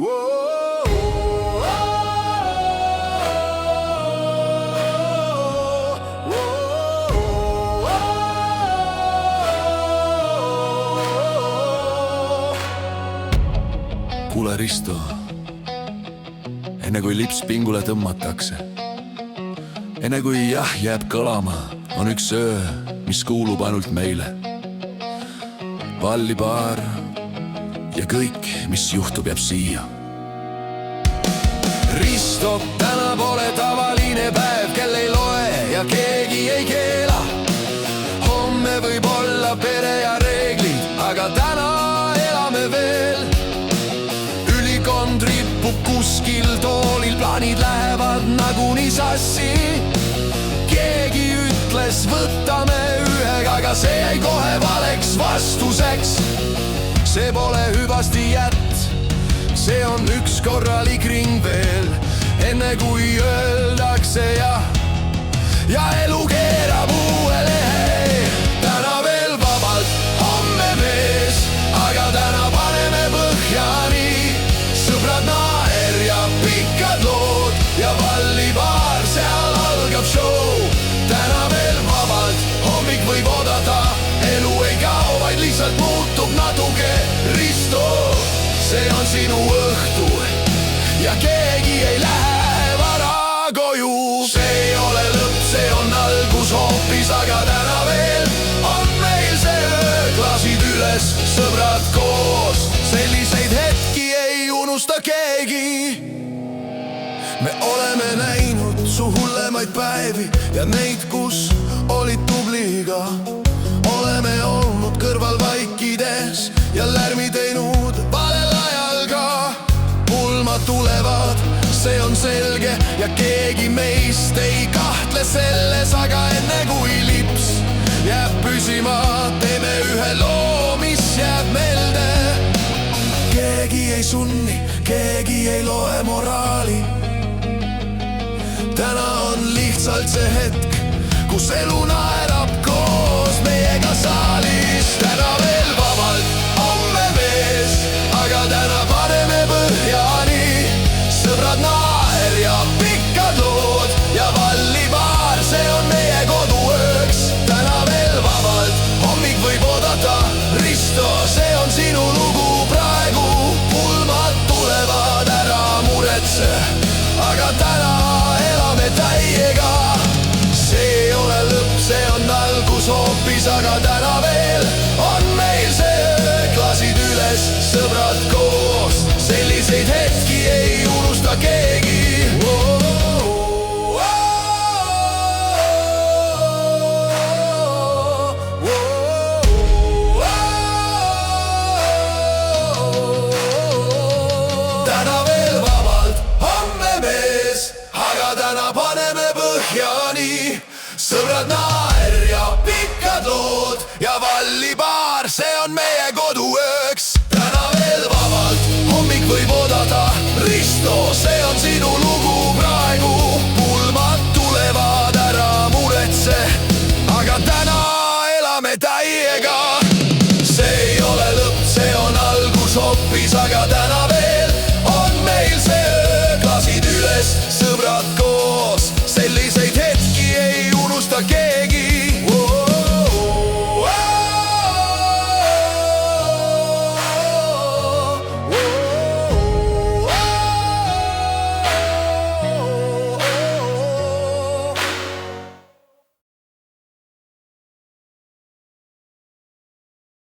Kuule Risto, enne kui lips pingule tõmmatakse, enne kui jah jääb kõlama, on üks öö, mis kuulub ainult meile. Vallibaar ja kõik, mis juhtub, jääb siia. Risto, täna pole tavaline päev, kell ei loe ja keegi ei keela. Homme võib olla pere ja reeglid, aga täna elame veel. Ülikond ripub kuskil toolil, plaanid lähevad nagunii sassi. Keegi ütles, võtame ühega, aga see jäi kohe valeks vastuseks. See pole hüvasti jätt, see on üks korralik ring veel, enne kui öeldakse ja elu keerab uue lehe. Täna veel vabalt, homme mees, aga täna paneme põhjani. Sõbrad naer ja pikad lood ja vallibaar, seal algab show. Täna veel vabalt, hommik võib oodata, elu ei kao, vaid lihtsalt muutub natuke. Risto, see on sinu õhtu ja keegi ei lähe vara koju. See ei ole lõpp, see on algus hoopis, aga täna veel on meil see öö. Klaasid üles, sõbrad koos, selliseid hetki ei unusta keegi. Me oleme näinud su hullemaid päevi ja neid, kus olid tubliga. Oleme olnud kõrval vaikides ja lärmi teinud valel ajal ka. Pulmad tulevad, see on selge ja keegi meist ei kahtle selles, aga enne kui lips jääb püsima, teeme ühe loo, mis jääb meelde. Keegi ei sunni, keegi ei loe moraali. Täna on lihtsalt see hetk, kus elu naerab koos meiega saalis. Täna veel vabalt, homme mees, aga täna paneme põhjani. Sõbrad naer ja pikad lood ja vallibaar, see on meie koduööks. Täna veel vabalt, hommik võib oodata. Risto, see on sinu lugu praegu. Pulmad tulevad, ära muretse, aga täna elame täiega. See ei ole lõpp, see on algus hoopis, aga täna veel on meil see öö. Klaasid üles, sõbrad koos, selliseid hetki ei unusta keegi. Täna veel vabalt, homme mees, aga täna paneme põhjani. Sõbrad naer ja pikad lood ja vallibaar, see on meie koduööks. Täna veel vabalt, hommik võib oodata. Risto, see on sinu lugu praegu.